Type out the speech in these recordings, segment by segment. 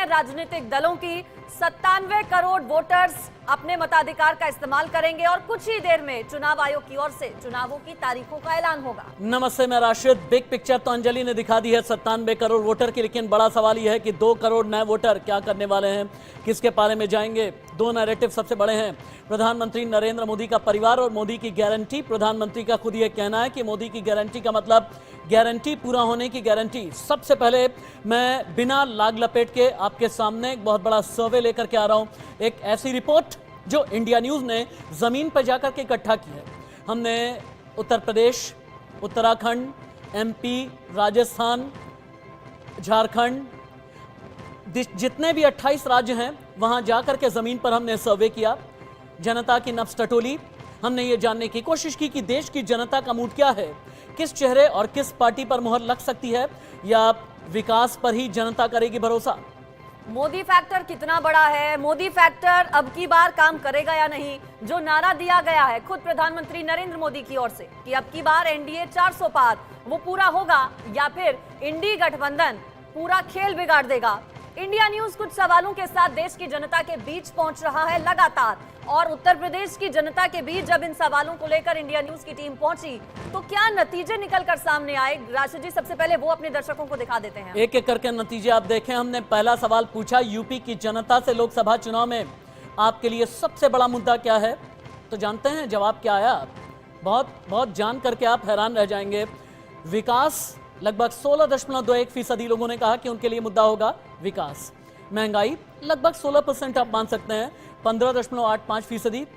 हैं राजनीतिक दलों की। 97 करोड़ वोटर्स अपने मताधिकार का इस्तेमाल करेंगे और कुछ ही देर में चुनाव आयोग की ओर से चुनावों की तारीखों का ऐलान होगा। नमस्ते, मैं राशिद। बिग पिक्चर तो अंजलि ने दिखा दी है 97 करोड़ वोटर की, लेकिन बड़ा सवाल यह है कि 2 करोड़ नए वोटर क्या करने वाले हैं, किसके पाले में जाएंगे। दो नैरेटिव सबसे बड़े हैं, प्रधानमंत्री नरेंद्र मोदी का परिवार और मोदी की गारंटी। प्रधानमंत्री का खुद यह कहना है कि मोदी की गारंटी का मतलब गारंटी पूरा होने की गारंटी। सबसे पहले मैं बिना लाग लपेट के आपके सामने एक बहुत बड़ा सर्वे लेकर के आ रहा हूं, एक ऐसी रिपोर्ट जो इंडिया न्यूज ने जमीन पर जाकर के इकट्ठा की है। हमने उत्तर प्रदेश, उत्तराखंड, एमपी, राजस्थान, झारखंड, जितने भी 28 राज्य हैं वहां जाकर के जमीन पर हमने सर्वे किया, जनता की नब्ज टटोली। हमने ये जानने की कोशिश की कि देश की जनता का मूड क्या है, किस चेहरे और किस पार्टी पर मुहर लग सकती है, या विकास पर ही जनता करेगी भरोसा। मोदी फैक्टर कितना बड़ा है, मोदी फैक्टर अब की बार काम करेगा या नहीं। जो नारा दिया गया है खुद प्रधानमंत्री नरेंद्र मोदी की ओर से कि अब की बार एनडीए 400 पार, वो पूरा होगा या फिर इंडी गठबंधन पूरा खेल बिगाड़ देगा। इंडिया न्यूज कुछ सवालों के साथ देश की जनता के बीच पहुंच रहा है लगातार, और उत्तर प्रदेश की जनता के बीच जब इन सवालों को लेकर इंडिया न्यूज की टीम पहुंची तो क्या नतीजे निकलकर सामने आए, राशिद जी सबसे पहले वो अपने दर्शकों को दिखा देते हैं। एक एक करके नतीजे आप देखें। हमने पहला सवाल पूछा यूपी की जनता से, लोकसभा चुनाव में आपके लिए सबसे बड़ा मुद्दा क्या है, तो जानते हैं जवाब क्या आया। बहुत जान करके आप हैरान रह जाएंगे। विकास, लगभग 16.21% लोगों ने कहा कि उनके लिए मुद्दा होगा विकास। महंगाई लगभग 16% आप मान सकते हैं, 15.85%।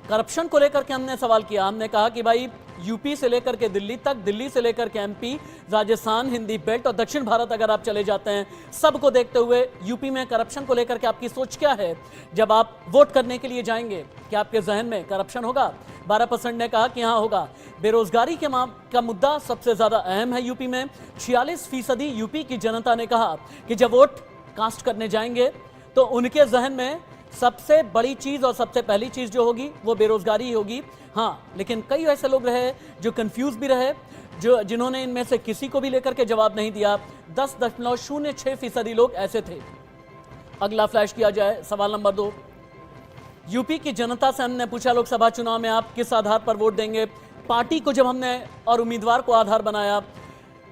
करप्शन को लेकर के हमने सवाल किया, हमने कहा कि भाई यूपी से लेकर के दिल्ली तक, दिल्ली से लेकर के एमपी, राजस्थान, हिंदी बेल्ट और दक्षिण भारत अगर आप चले जाते हैं, सबको देखते हुए यूपी में करप्शन को लेकर के आपकी सोच क्या है। जब आप वोट करने के लिए जाएंगे क्या आपके जहन में करप्शन होगा? 12% ने कहा कि हाँ होगा। बेरोजगारी का मुद्दा सबसे ज्यादा अहम है यूपी में। 46% यूपी की जनता ने कहा कि जब वोट कास्ट करने जाएंगे तो उनके जहन में सबसे बड़ी चीज और सबसे पहली चीज जो होगी वो बेरोजगारी ही होगी। हाँ, लेकिन कई ऐसे लोग रहे जो कंफ्यूज भी रहे, जिन्होंने इनमें से किसी को भी लेकर के जवाब नहीं दिया। 10.06% लोग ऐसे थे। अगला फ्लैश किया जाए, सवाल नंबर 2। यूपी की जनता से हमने पूछा लोकसभा चुनाव में आप किस आधार पर वोट देंगे। पार्टी को जब हमने और उम्मीदवार को आधार बनाया,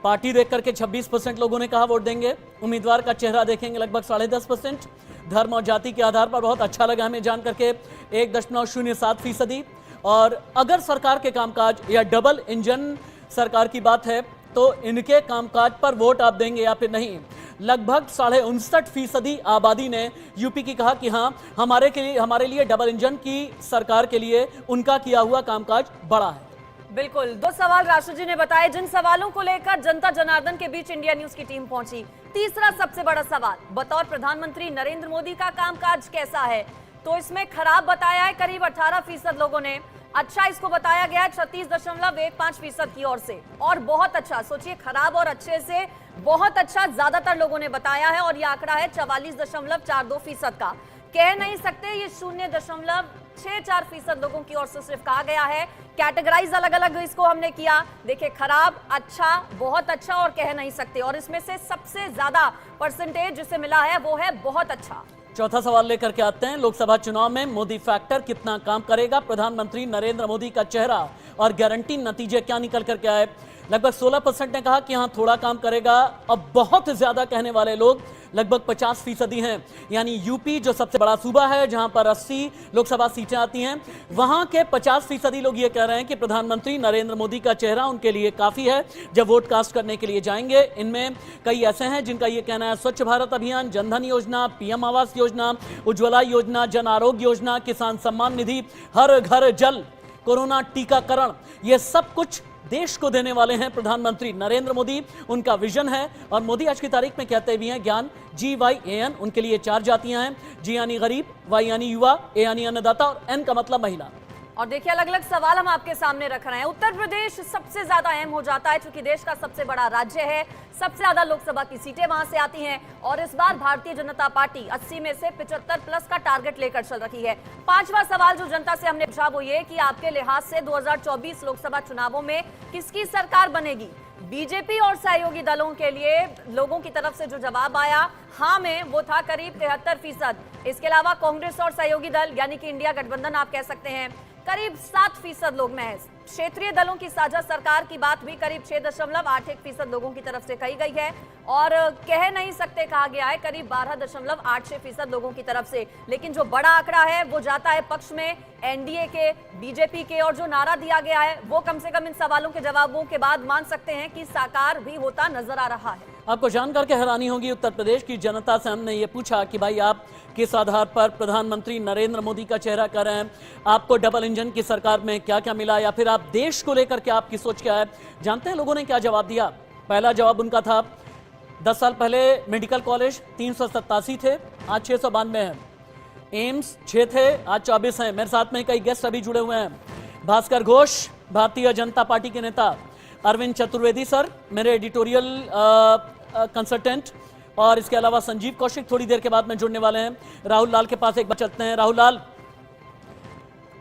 पार्टी देख करके 26% लोगों ने कहा वोट देंगे। उम्मीदवार का चेहरा देखेंगे लगभग 10.5%। धर्म और जाति के आधार पर बहुत अच्छा लगा हमें जान करके 1.07%। और अगर सरकार के कामकाज या डबल इंजन सरकार की बात है तो इनके कामकाज पर वोट आप देंगे या फिर नहीं। लगभग 59.5% आबादी ने यूपी की कहा कि हाँ हमारे लिए डबल इंजन की सरकार के लिए उनका किया हुआ कामकाज बड़ा है। बिल्कुल, 2 सवाल राशिद जी ने बताए जिन सवालों को लेकर जनता जनार्दन के बीच इंडिया न्यूज की टीम पहुंची। तीसरा सबसे बड़ा सवाल, बतौर प्रधानमंत्री नरेंद्र मोदी का कामकाज कैसा है, तो इसमें खराब बताया है करीब 18% लोगों ने। अच्छा इसको बताया गया है 36.15% की ओर से, और बहुत अच्छा, सोचिए खराब और अच्छे से बहुत अच्छा ज्यादातर लोगों ने बताया है, और यह आंकड़ा है 44.42% का। कह नहीं सकते, ये 0.64% लोगों की ओर से सिर्फ कहा गया है। कैटेगराइज अलग अलग इसको हमने किया, देखिए खराब, अच्छा, बहुत अच्छा और कह नहीं सकते, और इसमें से सबसे ज्यादा परसेंटेज जिसे मिला है वो है बहुत अच्छा। चौथा सवाल लेकर के आते हैं, लोकसभा चुनाव में मोदी फैक्टर कितना काम करेगा। प्रधानमंत्री नरेंद्र मोदी का चेहरा और गारंटी नतीजे क्या निकल करके आए। लगभग 16% ने कहा कि हाँ थोड़ा काम करेगा। अब बहुत ज्यादा कहने वाले लोग लगभग 50% हैं। यानी यूपी जो सबसे बड़ा सूबा है जहां पर 80 लोकसभा सीटें आती हैं, वहां के 50% लोग ये कह रहे हैं कि प्रधानमंत्री नरेंद्र मोदी का चेहरा उनके लिए काफी है जब वोट कास्ट करने के लिए जाएंगे। इनमें कई ऐसे हैं जिनका ये कहना है स्वच्छ भारत अभियान, जनधन योजना, पीएम आवास योजना, उज्ज्वला योजना, जन आरोग्य योजना, किसान सम्मान निधि, हर घर जल, कोरोना टीकाकरण, ये सब कुछ देश को देने वाले हैं प्रधानमंत्री नरेंद्र मोदी। उनका विजन है, और मोदी आज की तारीख में कहते भी हैं ज्ञान, GYAN, उनके लिए 4 जातियां हैं। G यानी गरीब, Y यानी युवा, A यानी अन्नदाता और N का मतलब महिला। और देखिए अलग अलग सवाल हम आपके सामने रख रहे हैं। उत्तर प्रदेश सबसे ज्यादा अहम हो जाता है क्योंकि देश का सबसे बड़ा राज्य है, सबसे ज्यादा लोकसभा की सीटें वहां से आती हैं, और इस बार भारतीय जनता पार्टी 80 में से 75 प्लस का टारगेट लेकर चल रही है। 5वां सवाल जो जनता से हमने पूछा वो ये कि आपके लिहाज से 2024 लोकसभा चुनावों में किसकी सरकार बनेगी। बीजेपी और सहयोगी दलों के लिए लोगों की तरफ से जो जवाब आया हाँ में, वो था करीब 73%। इसके अलावा कांग्रेस और सहयोगी दल यानी कि इंडिया गठबंधन आप कह सकते हैं, करीब 7% लोग महज। क्षेत्रीय दलों की साझा सरकार की बात भी करीब 6.81% लोगों की तरफ से कही गई है और कह नहीं सकते कहा गया है करीब 12.86% लोगों की तरफ से। लेकिन जो बड़ा आंकड़ा है वो जाता है पक्ष में एनडीए के, बीजेपी के, और जो नारा दिया गया है वो कम से कम इन सवालों के जवाबों के बाद मान सकते हैं कि साकार भी होता नजर आ रहा है। आपको जानकर के हैरानी होगी, उत्तर प्रदेश की जनता से हमने ये पूछा कि भाई आप किस आधार पर प्रधानमंत्री नरेंद्र मोदी का चेहरा कर रहे हैं, आपको डबल इंजन की सरकार में क्या क्या मिला, या फिर आप देश को लेकर के आपकी सोच क्या है। जानते हैं लोगों ने क्या जवाब दिया? पहला जवाब उनका था 10 साल पहले मेडिकल कॉलेज 387 थे, आज 692 हैं। एम्स 6 थे, आज 24 हैं। मेरे साथ में कई गेस्ट अभी जुड़े हुए हैं। भास्कर घोष, भारतीय जनता पार्टी के नेता, अरविंद चतुर्वेदी सर, मेरे एडिटोरियल कंसल्टेंट, और इसके अलावा संजीव कौशिक थोड़ी देर के बाद में जुड़ने वाले हैं। राहुल लाल के पास एक बार चलते हैं। राहुल लाल,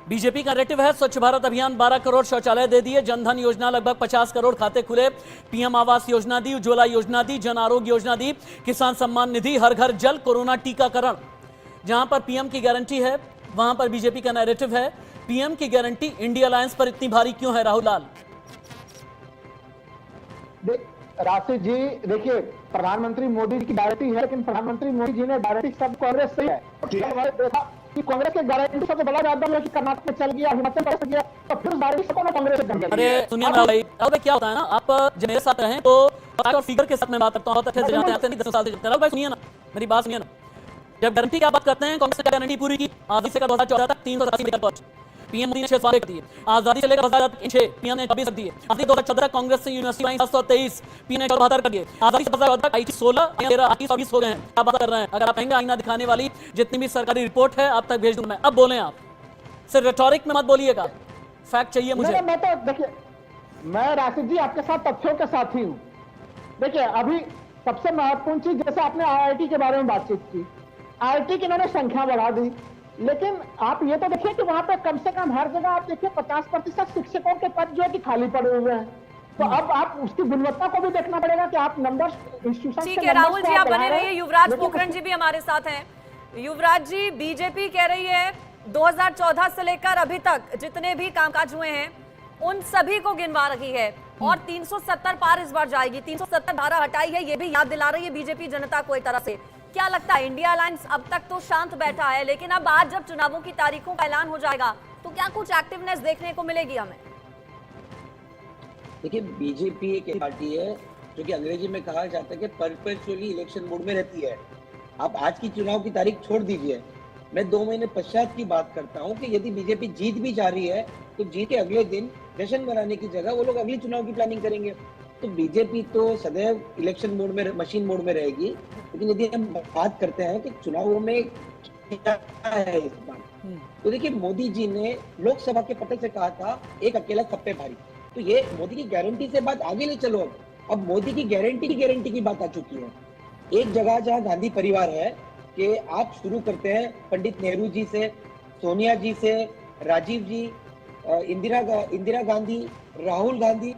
बीजेपी का नैरेटिव है स्वच्छ भारत अभियान 12 करोड़ शौचालय दे दिए, जनधन योजना लगभग 50 करोड़ खाते खुले, पीएम आवास योजना दी, उज्ज्वला योजना दी, जन आरोग्य योजना दी, किसान सम्मान निधि, हर घर जल, कोरोना टीकाकरण। जहां पर पीएम की गारंटी है वहां पर बीजेपी का नैरेटिव है पीएम की गारंटी इंडिया अलायंस पर इतनी भारी क्यों है? राहुल लाल राशिद जी, देखिए प्रधानमंत्री मोदी की गारंटी है, लेकिन प्रधानमंत्री मोदी जी ने गारंटी सब कांग्रेस से है। देखा कि कांग्रेस की गारंटी सबसे बड़ा ज्यादा है कि कर्नाटक में चल गया, हिमाचल प्रदेश में गया, तो फिर गारंटी सबको ना कांग्रेस से गंभीर। अरे सुनिए ना भाई, अब क्या होता है ना, आप जब मेरे साथ रहें तो और फिगर के साथ में बात करता हूं, बहुत अच्छे से जानते हैं, 10 साल से जानते हैं। भाई सुनिए ना, मेरी बात सुनिए ना। जब गारंटी की बात करते हैं, कांग्रेस ने गारंटी पूरी की। आजादी से 2014 तक 380 मेडिकल कॉलेज, पीएम मोदी ने 6 वादे कर दिए। आजादी से लेकर 2000 तक 6, पीएम ने 24 कर दिए। आजादी 2014 तक कांग्रेस से यूनिवर्सिटी बनाई 723, पीएम ने 72 कर दिए। आजादी से 2014 तक IT 16, 13, 20 हो गए हैं। क्या बात कर रहे हैं? अगर आप कहेंगे आईना दिखाने वाली जितनी भी सरकारी रिपोर्ट है आप तक भेज दूंगा मैं। अब बोलें आप, सिर्फ रेटोरिक में मत बोलिएगा, फैक्ट चाहिए मुझे। मैं तो देखिए, मैं राशिद जी आपके साथ तथ्यों के साथ ही हूँ। देखिए अभी सबसे महत्वपूर्ण चीज, जैसे आपने IIT के बारे में बातचीत की, IIT की इन्होंने संख्या बढ़ा दी, लेकिन आप ये तो देखिए कि वहां पे कम से कम हर जगह आप देखिए 50% शिक्षकों के पद जो है कि खाली पड़े हुए हैं। तो अब आप उसकी गुणवत्ता को भी देखना पड़ेगा कि आप नंबर्स इंस्टीट्यूशन। ठीक है राहुल जी, आप बने रहिए। युवराज पोखरण जी भी हमारे साथ हैं। युवराज जी, बीजेपी कह रही है 2014 से लेकर अभी तक जितने भी कामकाज हुए हैं उन सभी को गिनवा रही है और 370 पार इस बार जाएगी। 370 धारा हटाई है, ये भी याद दिला रही है बीजेपी जनता को एक तरह से। क्या लगता है, इंडिया अलायंस अब तक तो शांत बैठा है, लेकिन अब आज जब चुनावों की तारीखों का ऐलान हो जाएगा तो क्या कुछ एक्टिवनेस देखने को मिलेगी हमें? देखिए, बीजेपी एक पार्टी है जो कि अंग्रेजी में कहा जाता है कि परपेचुअली इलेक्शन मोड में रहती है। आप आज की चुनाव की तारीख छोड़ दीजिए, मैं 2 महीने पश्चात की बात करता हूं कि यदि बीजेपी जीत भी जा रही है तो जीत के अगले दिन जश्न मनाने की जगह वो लोग अगली चुनाव की प्लानिंग करेंगे। तो बीजेपी तो सदैव इलेक्शन मोड में, मशीन मोड में रहेगी। लेकिन यदि हम बात करते हैं कि चुनावों में क्या है इस बार, तो देखिए मोदी जी ने लोकसभा के पटल से कहा था एक अकेला सब पे भारी। तो ये मोदी की गारंटी से बात आगे ले चलो। अब मोदी की गारंटी की बात आ चुकी है। एक जगह जहां गांधी परिवार है कि आप शुरू करते हैं पंडित नेहरू जी से, सोनिया जी से, राजीव जी, इंदिरा गांधी, राहुल गांधी,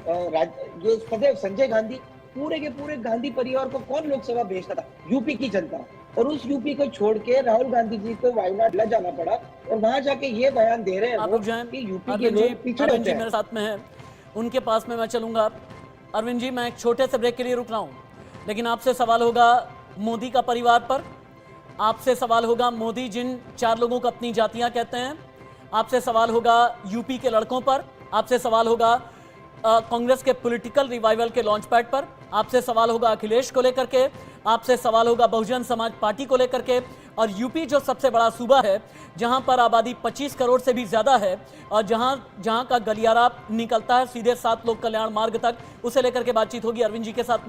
ये सदैव संजय गांधी, पूरे के पूरे गांधी परिवार को कौन लोकसभा भेजता था? यूपी की जनता। और उस यूपी को छोड़ के राहुल गांधी जी को वायनाड ला जाना पड़ा और वहां जाके ये बयान दे रहे हैं कि यूपी के लोग पिछड़े होते हैं। मेरे साथ में है, उनके पास में मैं चलूंगा। अरविंद जी, मैं एक छोटे से ब्रेक के लिए रुक रहा हूं, लेकिन आपसे सवाल होगा मोदी का परिवार पर, आपसे सवाल होगा मोदी जिन 4 लोगों को अपनी जातियां कहते हैं, आपसे सवाल होगा यूपी के लड़कों पर, आपसे सवाल होगा कांग्रेस के पॉलिटिकल रिवाइवल के लॉन्च पैड पर, आपसे सवाल होगा अखिलेश को लेकर के, आपसे सवाल होगा बहुजन समाज पार्टी को लेकर के, और यूपी जो सबसे बड़ा सूबा है जहां पर आबादी 25 करोड़ से भी ज्यादा है और जहां का गलियारा निकलता है सीधे 7 लोक कल्याण मार्ग तक, उसे लेकर के बातचीत होगी अरविंद जी के साथ में।